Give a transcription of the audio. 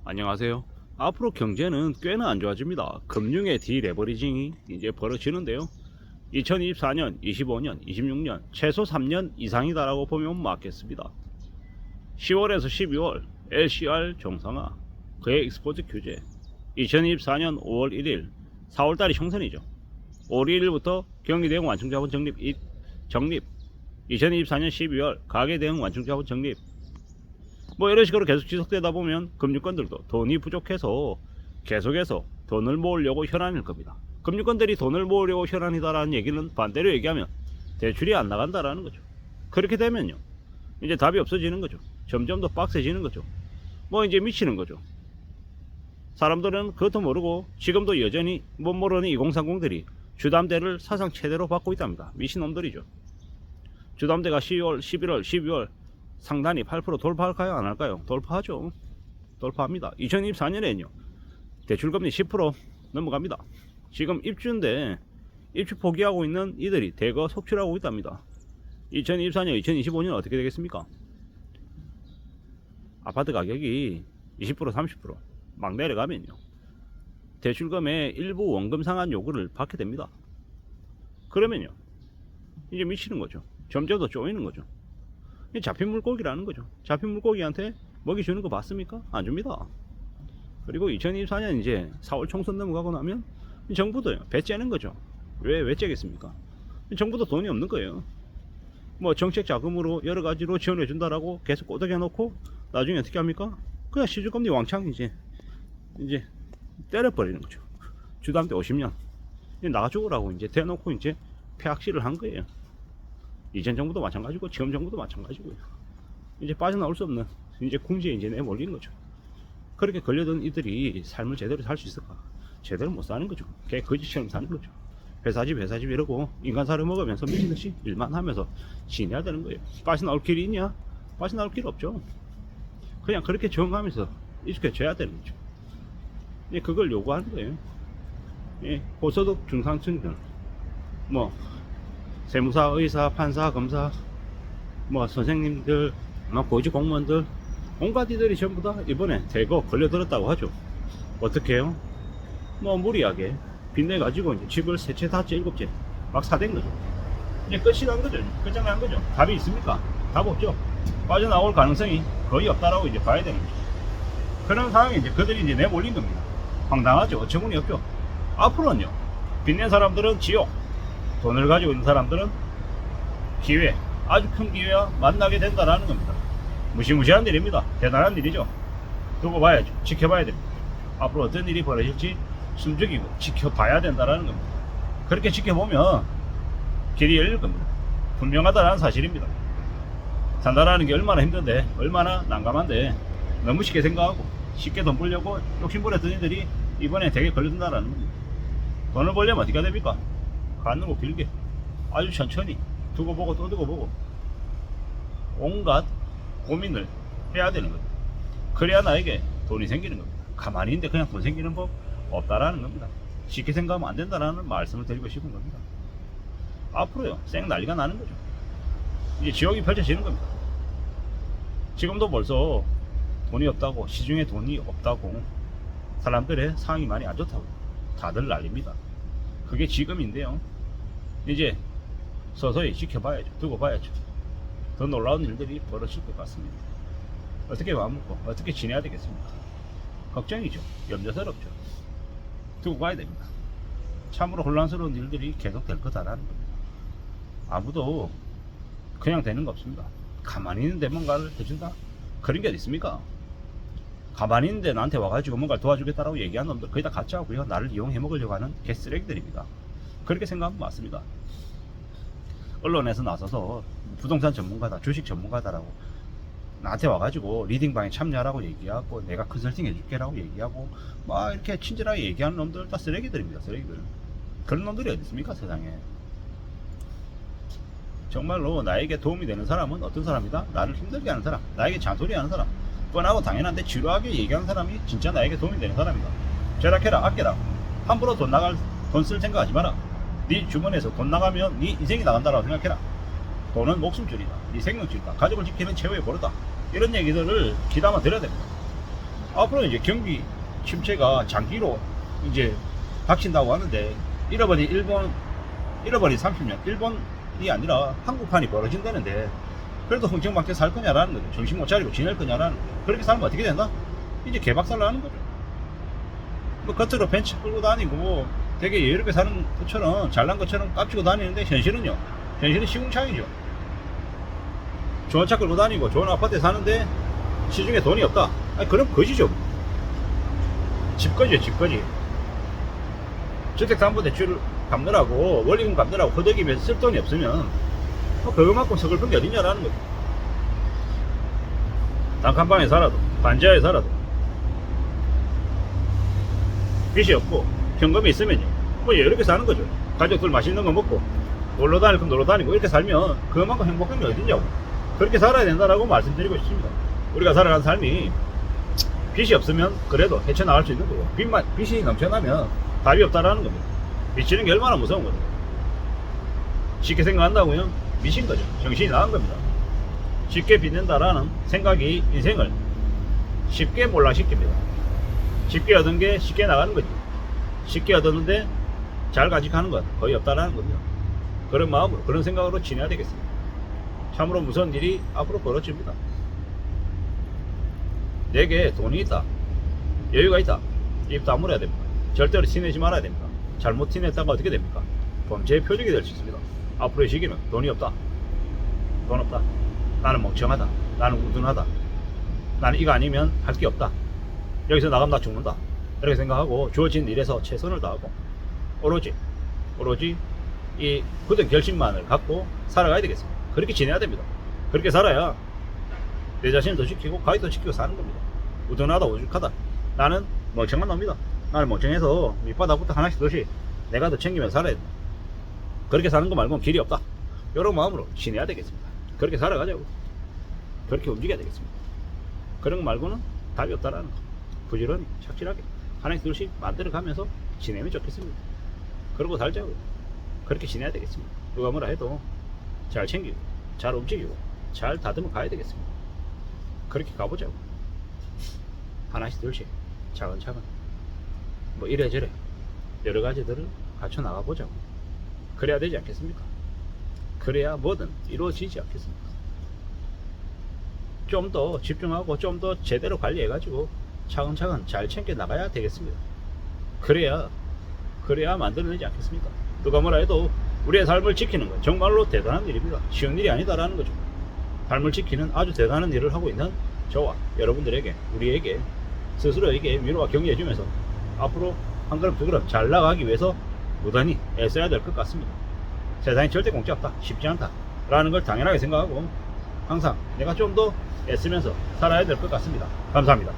안녕하세요. 앞으로 경제는 꽤나 안 좋아집니다. 금융의 디레버리징이 이제 벌어지는데요. 2024년, 25년, 26년 최소 3년 이상이다라고 보면 맞겠습니다. 10월에서 12월 LCR 정상화, 그의 익스포트 규제, 2024년 5월 1일, 4월달이 총선이죠. 5월 1일부터 경기대응 완충자본 정립, 2024년 12월 가계대응 완충자본 정립, 뭐 이런 식으로 계속 지속되다 보면 금융권들도 돈이 부족해서 계속해서 돈을 모으려고 혈안일 겁니다. 금융권들이 돈을 모으려고 혈안이다라는 얘기는 반대로 얘기하면 대출이 안 나간다라는 거죠. 그렇게 되면요, 이제 답이 없어지는 거죠. 점점 더 빡세지는 거죠. 뭐 이제 미치는 거죠. 사람들은 그것도 모르고 지금도 여전히 못 모르는 2030들이 주담대를 사상 최대로 받고 있답니다. 미친놈들이죠. 주담대가 10월, 11월, 12월 상단이 8% 돌파할까요? 안 할까요? 돌파하죠. 돌파합니다. 2024년에는요, 대출금리 10% 넘어갑니다. 지금 입주인데 입주 포기하고 있는 이들이 대거 속출하고 있답니다. 2024년, 2025년 어떻게 되겠습니까? 아파트 가격이 20%, 30% 막 내려가면요, 대출금의 일부 원금 상환 요구를 받게 됩니다. 그러면요, 이제 미치는 거죠. 점점 더 쪼이는 거죠. 잡힌 물고기라는 거죠. 잡힌 물고기한테 먹이 주는 거 봤습니까? 안 줍니다. 그리고 2024년 이제 4월 총선 넘어가고 나면 정부도 배 째는 거죠. 왜 째겠습니까? 정부도 돈이 없는 거예요. 뭐 정책 자금으로 여러 가지로 지원해 준다라고 계속 꼬드겨 놓고 나중에 어떻게 합니까? 그냥 시주금리 왕창 이제 때려버리는 거죠. 주담대 50년 나가 죽으라고 이제 대놓고 이제 폐악실을 한 거예요. 이전 정부도 마찬가지고 지금 정부도 마찬가지고요. 이제 빠져나올 수 없는 이제 궁지에 이제 내몰리는 거죠. 그렇게 걸려든 이들이 삶을 제대로 살 수 있을까? 제대로 못 사는 거죠. 개 거지처럼 사는 거죠. 회사집 이러고 인간사를 먹으면서 미친듯이 일만 하면서 지내야 되는 거예요. 빠져나올 길이 있냐? 빠져나올 길 없죠. 그냥 그렇게 적응하면서 익숙해져야 되는 거죠. 예, 그걸 요구하는 거예요. 예, 고소득 중산층들, 뭐 세무사, 의사, 판사, 검사, 뭐 선생님들, 고시 공무원들, 온갖 이들이 전부 다 이번에 대거 걸려들었다고 하죠. 어떻게 해요? 뭐 무리하게 빚내 가지고 이제 집을 3채, 4채, 7채 막 사댄 거죠. 이제 끝이 난 거죠. 끝장난 거죠. 답이 있습니까? 답 없죠. 빠져나올 가능성이 거의 없다라고 이제 봐야 되는 거죠. 그런 상황에 이제 그들이 이제 내몰린 겁니다. 황당하죠. 어처구니 없죠. 앞으로는요, 빚낸 사람들은 지옥, 돈을 가지고 있는 사람들은 기회, 아주 큰 기회와 만나게 된다라는 겁니다. 무시무시한 일입니다. 대단한 일이죠. 두고 봐야죠. 지켜봐야 됩니다. 앞으로 어떤 일이 벌어질지 숨죽이고 지켜봐야 된다라는 겁니다. 그렇게 지켜보면 길이 열릴 겁니다. 분명하다는 사실입니다. 산다라는 게 얼마나 힘든데, 얼마나 난감한데, 너무 쉽게 생각하고 쉽게 돈 벌려고 욕심부렸던 이들이 이번에 되게 걸려든다라는 겁니다. 돈을 벌려면 어떻게 해야 됩니까? 가는 거 길게, 아주 천천히 두고 보고 또 두고 보고 온갖 고민을 해야 되는 거죠. 그래야 나에게 돈이 생기는 겁니다. 가만히 있는데 그냥 돈 생기는 법 없다라는 겁니다. 쉽게 생각하면 안 된다라는 말씀을 드리고 싶은 겁니다. 앞으로요, 쌩 난리가 나는 거죠. 이제 지옥이 펼쳐지는 겁니다. 지금도 벌써 돈이 없다고, 시중에 돈이 없다고, 사람들의 상황이 많이 안 좋다고 다들 난립니다. 그게 지금인데요, 이제 서서히 지켜봐야죠. 두고 봐야죠. 더 놀라운 일들이 벌어질 것 같습니다. 어떻게 마음먹고 어떻게 지내야 되겠습니까? 걱정이죠. 염려스럽죠. 두고 봐야 됩니다. 참으로 혼란스러운 일들이 계속 될 거다라는 겁니다. 아무도 그냥 되는 거 없습니다. 가만히 있는데 뭔가를 해준다? 그런 게 어디 있습니까? 가만히 있는데 나한테 와가지고 뭔가를 도와주겠다라고 얘기하는 놈들 거의 다 가짜고요. 나를 이용해 먹으려고 하는 개쓰레기들입니다. 그렇게 생각하면 맞습니다. 언론에서 나서서 부동산 전문가다, 주식 전문가다라고 나한테 와가지고 리딩방에 참여하라고 얘기하고 내가 컨설팅 해줄게라고 얘기하고 막 이렇게 친절하게 얘기하는 놈들 다 쓰레기들입니다. 쓰레기들. 그런 놈들이 어디 있습니까, 세상에? 정말로 나에게 도움이 되는 사람은 어떤 사람이다? 나를 힘들게 하는 사람, 나에게 잔소리하는 사람, 뻔하고 당연한데 지루하게 얘기하는 사람이 진짜 나에게 도움이 되는 사람이다. 절약해라, 아껴라. 함부로 돈 쓸 생각하지 마라. 네 주머니에서 돈 나가면 네 인생이 나간다라고 생각해라. 돈은 목숨줄이다. 네 생명줄이다. 가족을 지키는 최후의 보루다. 이런 얘기들을 귀담아 드려야 됩니다. 앞으로 이제 경기 침체가 장기로 이제 닥친다고 하는데, 잃어버린 30년, 일본이 아니라 한국판이 벌어진다는데, 그래도 흥청망청 살 거냐라는 거죠. 정신 못 차리고 지낼 거냐라는 거죠. 그렇게 살면 어떻게 된다? 이제 개박살 나는 거죠. 뭐 겉으로 벤츠 끌고 다니고 되게 여유롭게 사는 것처럼, 잘난 것처럼 깝치고 다니는데, 현실은 시궁창이죠. 좋은 차 끌고 다니고 좋은 아파트에 사는데 시중에 돈이 없다. 아니, 그럼 거지죠. 집거지요, 집거지. 주택담보대출 갚느라고, 원리금 갚느라고 허덕이면서 쓸 돈이 없으면 그거만큼 서글픈 게 어딨냐라는 거죠. 단칸방에 살아도, 반지하에 살아도 빚이 없고 현금이 있으면요, 뭐 여유롭게 사는 거죠. 가족들 맛있는 거 먹고 놀러 다닐 건 놀러 다니고, 이렇게 살면 그만큼 행복한 게 어딨냐고. 그렇게 살아야 된다라고 말씀드리고 싶습니다. 우리가 살아가는 삶이 빚이 없으면 그래도 헤쳐나갈 수 있는 거고, 빚이 넘쳐나면 답이 없다라는 겁니다. 빚지는 게 얼마나 무서운 거죠. 쉽게 생각한다고요? 미신 거죠. 정신이 나간 겁니다. 쉽게 빚는다라는 생각이 인생을 쉽게 몰락시킵니다. 쉽게 얻은 게 쉽게 나가는 거죠. 쉽게 얻었는데 잘 간직하는 건 거의 없다라는 겁니다. 그런 마음으로, 그런 생각으로 지내야 되겠습니다. 참으로 무서운 일이 앞으로 벌어집니다. 내게 돈이 있다, 여유가 있다, 입 다물어야 됩니다. 절대로 티내지 말아야 됩니다. 잘못 티냈다가 어떻게 됩니까? 범죄의 표적이 될 수 있습니다. 앞으로의 시기는 돈이 없다, 돈 없다, 나는 멍청하다, 나는 우둔하다, 나는 이거 아니면 할 게 없다, 여기서 나가면 나 죽는다, 이렇게 생각하고 주어진 일에서 최선을 다하고 오로지 이 굳은 결심만을 갖고 살아가야 되겠습니다. 그렇게 지내야 됩니다. 그렇게 살아야 내 자신을 더 지키고 가족도 지키고 사는 겁니다. 우둔하다, 오죽하다, 나는 멍청한 놈이다, 나는 멍청해서 밑바닥부터 하나씩 듯이 내가 더 챙기면서 살아야 된다, 그렇게 사는 거 말고는 길이 없다, 이런 마음으로 지내야 되겠습니다. 그렇게 살아가자고. 그렇게 움직여야 되겠습니다. 그런 거 말고는 답이 없다라는 거. 부지런히 착실하게 하나씩 둘씩 만들어가면서 지내면 좋겠습니다. 그러고 살자고. 그렇게 지내야 되겠습니다. 누가 뭐라 해도 잘 챙기고 잘 움직이고 잘 다듬어 가야 되겠습니다. 그렇게 가보자고. 하나씩 둘씩 차근차근 뭐 이래저래 여러 가지들을 갖춰 나가보자고. 그래야 되지 않겠습니까? 그래야 뭐든 이루어지지 않겠습니까? 좀 더 집중하고 좀 더 제대로 관리해가지고 차근차근 잘 챙겨 나가야 되겠습니다. 그래야 만들어내지 않겠습니까? 누가 뭐라 해도 우리의 삶을 지키는 건 정말로 대단한 일입니다. 쉬운 일이 아니다라는 거죠. 삶을 지키는 아주 대단한 일을 하고 있는 저와 여러분들에게, 우리에게 스스로에게 위로와 격려해 주면서 앞으로 한 걸음 두 걸음 잘 나가기 위해서 무단히 애써야 될 것 같습니다. 세상에 절대 공짜 없다, 쉽지 않다 라는 걸 당연하게 생각하고 항상 내가 좀 더 애쓰면서 살아야 될 것 같습니다. 감사합니다.